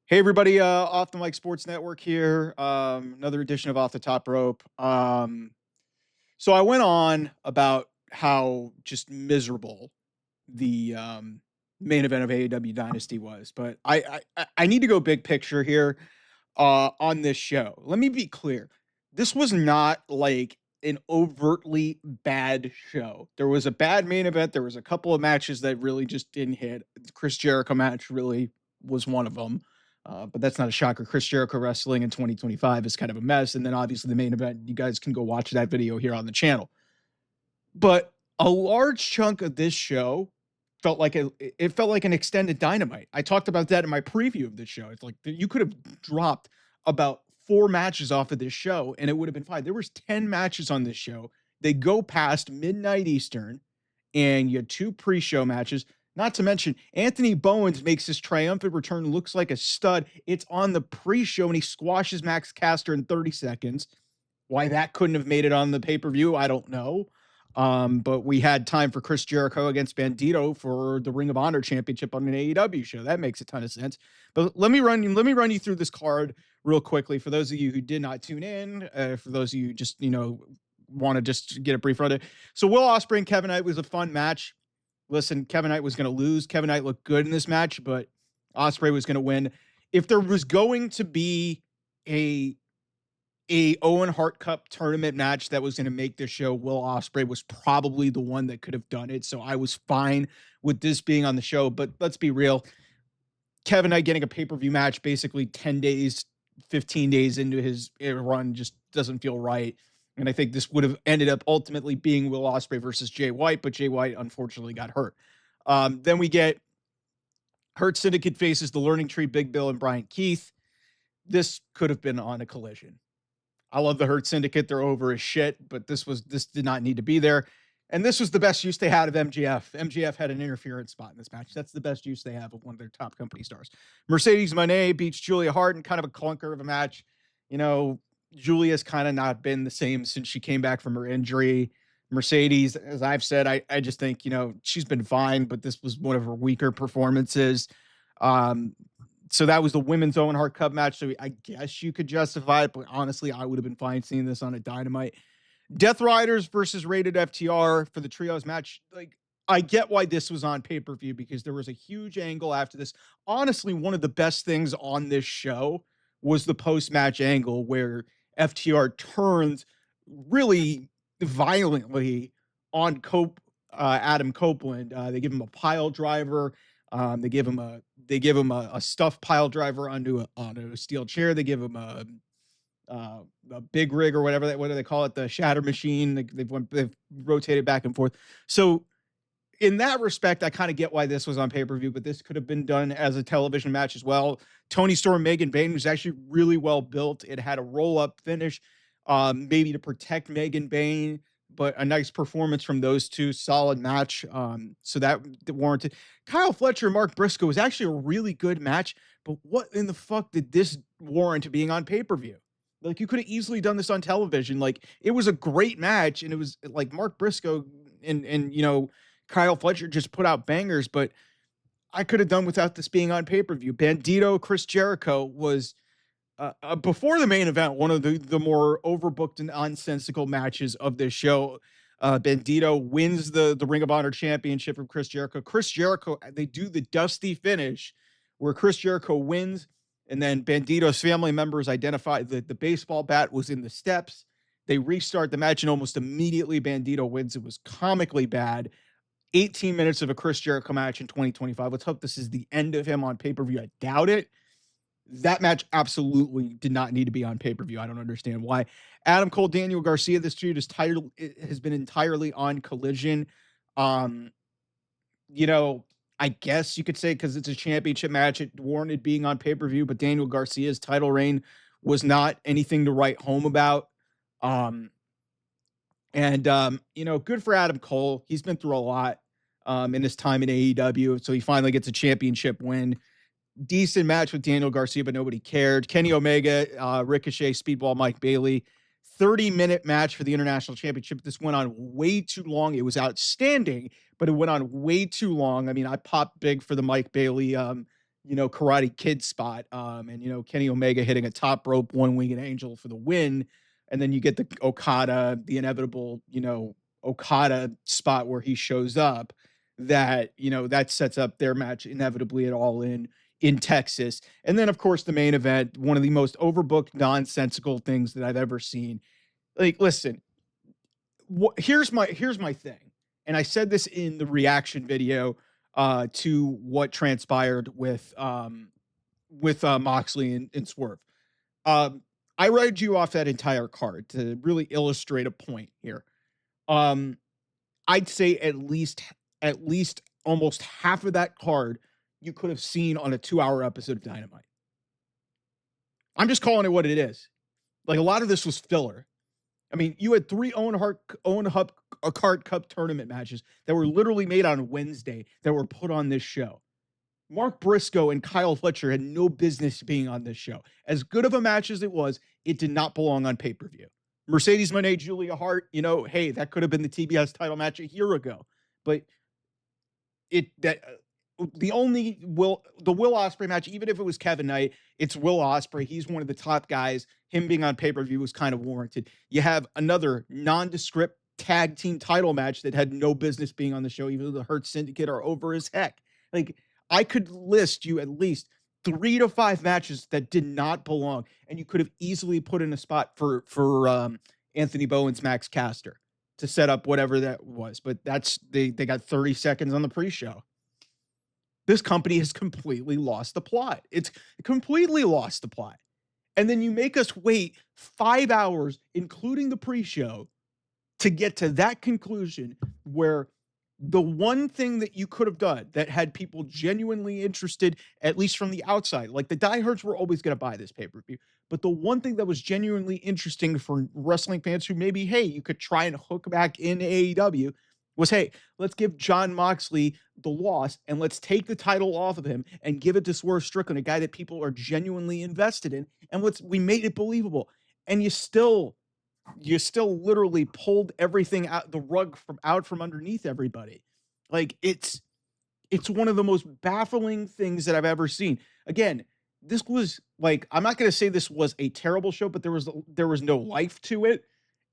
Hey everybody, off the Mike Sports Network here. Another edition of Off the Top Rope. So I went on about how just miserable the main event of AEW Dynasty was, but I need to go big picture here on this show. Let me be clear. This was not like an overtly bad show. There was a bad main event. There was a couple of matches that really just didn't hit. The Chris Jericho match really was one of them. But that's not a shocker. Chris Jericho wrestling in 2025 is kind of a mess. And then obviously the main event, you guys can go watch that video here on the channel. But a large chunk of this show it felt like an extended Dynamite. I talked about that in my preview of the show. It's like you could have dropped about 4 matches off of this show and it would have been fine. There was 10 matches on this show. They go past midnight Eastern, and you had 2 pre-show matches. Not to mention, Anthony Bowens makes his triumphant return, looks like a stud. It's on the pre-show, and he squashes Max Caster in 30 seconds. Why that couldn't have made it on the pay-per-view, I don't know. But we had time for Chris Jericho against Bandito for the Ring of Honor Championship on an AEW show. That makes a ton of sense. But let me run you through this card real quickly for those of you who did not tune in. For those of you who just want to just get a brief run. So Will Ospreay and Kevin Knight was a fun match. Listen, Kevin Knight was going to lose. Kevin Knight looked good in this match, but Ospreay was going to win. If there was going to be a Owen Hart Cup tournament match that was going to make this show, Will Ospreay was probably the one that could have done it. So I was fine with this being on the show. But let's be real. Kevin Knight getting a pay-per-view match basically 10 days, 15 days into his run just doesn't feel right. And I think this would have ended up ultimately being Will Ospreay versus Jay White, but Jay White unfortunately got hurt. Then we get Hurt Syndicate faces the Learning Tree, Big Bill and Brian Keith. This could have been on a Collision. I love the Hurt Syndicate. They're over as shit, but this did not need to be there. And this was the best use they had of MJF. MJF had an interference spot in this match. That's the best use they have of one of their top company stars. Mercedes Moné beats Julia Hart in kind of a clunker of a match. Julia's kind of not been the same since she came back from her injury. Mercedes, as I've said, I just think, she's been fine, but this was one of her weaker performances. So that was the women's Owen Hart Cup match. So I guess you could justify it, but honestly, I would have been fine seeing this on a Dynamite. Death Riders versus Rated FTR for the trios match. Like, I get why this was on pay-per-view because there was a huge angle after this. Honestly, one of the best things on this show was the post-match angle where FTR turns really violently on Adam Copeland. They give him a pile driver. They give him a stuffed pile driver onto a steel chair. They give him a big rig or whatever what do they call it? The shatter machine. They've rotated back and forth. So in that respect, I kind of get why this was on pay-per-view, but this could have been done as a television match as well. Tony Storm, Megan Bayne was actually really well built. It had a roll-up finish, maybe to protect Megan Bayne, but a nice performance from those two. Solid match. So that warranted. Kyle Fletcher and Mark Briscoe was actually a really good match, but what in the fuck did this warrant being on pay-per-view? Like, you could have easily done this on television. Like, it was a great match, and it was like Mark Briscoe and Kyle Fletcher just put out bangers, but I could have done without this being on pay-per-view. Bandito, Chris Jericho was before the main event, one of the more overbooked and nonsensical matches of this show. Bandito wins the Ring of Honor Championship from Chris Jericho. Chris Jericho, they do the dusty finish where Chris Jericho wins, and then Bandito's family members identify that the baseball bat was in the steps. They restart the match, and almost immediately Bandito wins. It was comically bad. 18 minutes of a Chris Jericho match in 2025. Let's hope this is the end of him on pay-per-view. I doubt it. That match absolutely did not need to be on pay-per-view. I don't understand why. Adam Cole, Daniel Garcia, this feud has been entirely on Collision. I guess you could say because it's a championship match, it warranted being on pay-per-view, but Daniel Garcia's title reign was not anything to write home about. Good for Adam Cole. He's been through a lot in his time in AEW, so he finally gets a championship win. Decent match with Daniel Garcia, but nobody cared. Kenny Omega, Ricochet, Speedball, Mike Bailey. 30-minute match for the International Championship. This went on way too long. It was outstanding, but it went on way too long. I mean, I popped big for the Mike Bailey, Karate Kid spot. And Kenny Omega hitting a top rope one winged angel for the win. And then you get the inevitable, Okada spot where he shows up that sets up their match inevitably at All in Texas. And then of course the main event, one of the most overbooked nonsensical things that I've ever seen. Like, listen, here's my thing. And I said this in the reaction video to what transpired with Moxley and Swerve. Um, I read you off that entire card to really illustrate a point here. Um, I'd say at least almost half of that card you could have seen on a 2-hour episode of Dynamite. I'm just calling it what it is. Like, a lot of this was filler. I mean, you had 3 Card Cup tournament matches that were literally made on Wednesday that were put on this show. Mark Briscoe and Kyle Fletcher had no business being on this show. As good of a match as it was, it did not belong on pay-per-view. Mercedes Moné, Julia Hart, hey, that could have been the TBS title match a year ago. But the Will Ospreay match, even if it was Kevin Knight, it's Will Ospreay. He's one of the top guys. Him being on pay-per-view was kind of warranted. You have another nondescript tag team title match that had no business being on the show, even though the Hurt Syndicate are over as heck. Like, I could list you at least 3 to 5 matches that did not belong, and you could have easily put in a spot for Anthony Bowen's Max Caster to set up whatever that was. But they got 30 seconds on the pre-show. This company has completely lost the plot. It's completely lost the plot. And then you make us wait 5 hours, including the pre-show, to get to that conclusion where the one thing that you could have done that had people genuinely interested, at least from the outside, like the diehards were always going to buy this pay-per-view, but the one thing that was genuinely interesting for wrestling fans who maybe, hey, you could try and hook back in AEW was, hey, let's give Jon Moxley the loss and let's take the title off of him and give it to Swerve Strickland, a guy that people are genuinely invested in. And we made it believable. And you still literally pulled everything out the rug from underneath everybody. Like, it's one of the most baffling things that I've ever seen. Again, this was like, I'm not going to say this was a terrible show, but there was no life to it.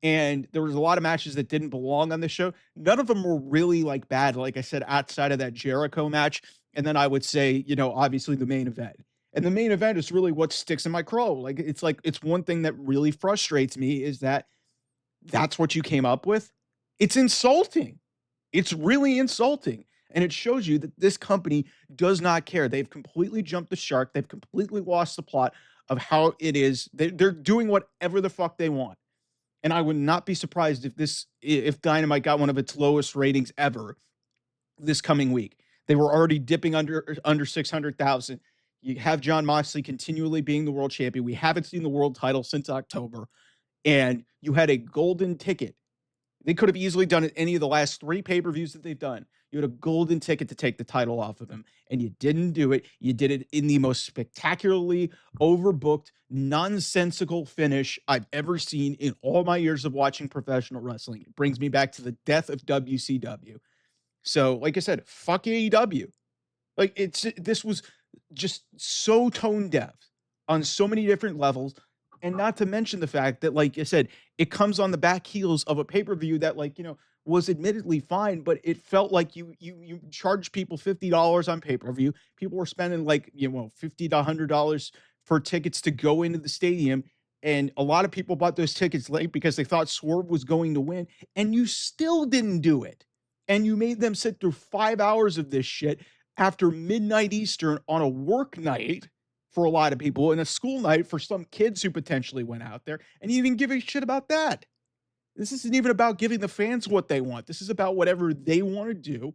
And there was a lot of matches that didn't belong on the show. None of them were really like bad, like I said, outside of that Jericho match. And then I would say, obviously the main event. And the main event is really what sticks in my craw. It's one thing that really frustrates me is that's what you came up with. It's insulting. It's really insulting. And it shows you that this company does not care. They've completely jumped the shark. They've completely lost the plot of how it is. They're doing whatever the fuck they want. And I would not be surprised if Dynamite got one of its lowest ratings ever this coming week. They were already dipping under 600,000. You have Jon Moxley continually being the world champion. We haven't seen the world title since October. And you had a golden ticket. They could have easily done it any of the last 3 pay-per-views that they've done. You had a golden ticket to take the title off of him, and you didn't do it. You did it in the most spectacularly overbooked, nonsensical finish I've ever seen in all my years of watching professional wrestling. It brings me back to the death of WCW. So, like I said, fuck AEW. Like, this was just so tone deaf on so many different levels. And not to mention the fact that, like I said, it comes on the back heels of a pay-per-view that, was admittedly fine, but it felt like you charged people $50 on pay-per-view. People were spending $50 to $100 for tickets to go into the stadium. And a lot of people bought those tickets late because they thought Swerve was going to win. And you still didn't do it. And you made them sit through 5 hours of this shit after midnight Eastern on a work night for a lot of people and a school night for some kids who potentially went out there. And you didn't give a shit about that. This isn't even about giving the fans what they want. This is about whatever they want to do.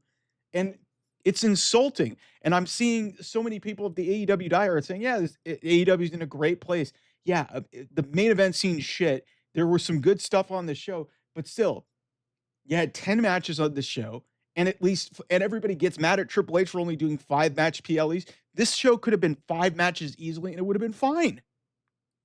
And it's insulting. And I'm seeing so many people at the AEW diehard saying, yeah, AEW is in a great place. Yeah, the main event scene shit. There was some good stuff on the show, but still, you had 10 matches on the show. And everybody gets mad at Triple H for only doing 5-match PLEs. This show could have been 5 matches easily, and it would have been fine.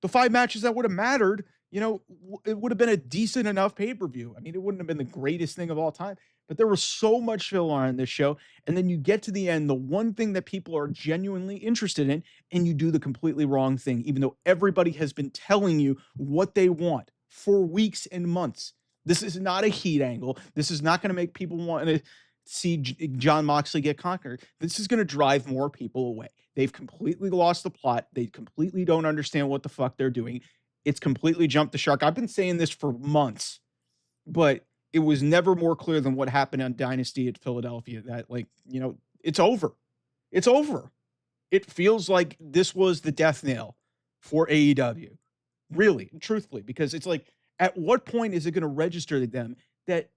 The 5 matches that would have mattered, it would have been a decent enough pay-per-view. I mean, it wouldn't have been the greatest thing of all time, but there was so much filler on this show. And then you get to the end, the one thing that people are genuinely interested in, and you do the completely wrong thing, even though everybody has been telling you what they want for weeks and months. This is not a heat angle. This is not going to make people want to see John Moxley get conquered. This is going to drive more people away. They've completely lost the plot. They completely don't understand what the fuck they're doing. It's completely jumped the shark. I've been saying this for months, but it was never more clear than what happened on Dynasty at Philadelphia that, like, it's over. It's over. It feels like this was the death nail for AEW. Really, truthfully, because it's like, at what point is it going to register to them that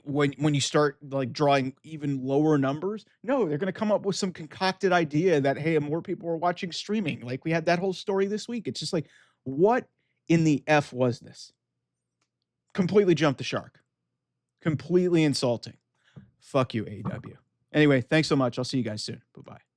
when you start like drawing even lower numbers, no, they're going to come up with some concocted idea that, hey, more people are watching streaming. Like we had that whole story this week. It's just like, what in the F was this? Completely jumped the shark. Completely insulting. Fuck you, AEW. Anyway, thanks so much. I'll see you guys soon. Bye-bye.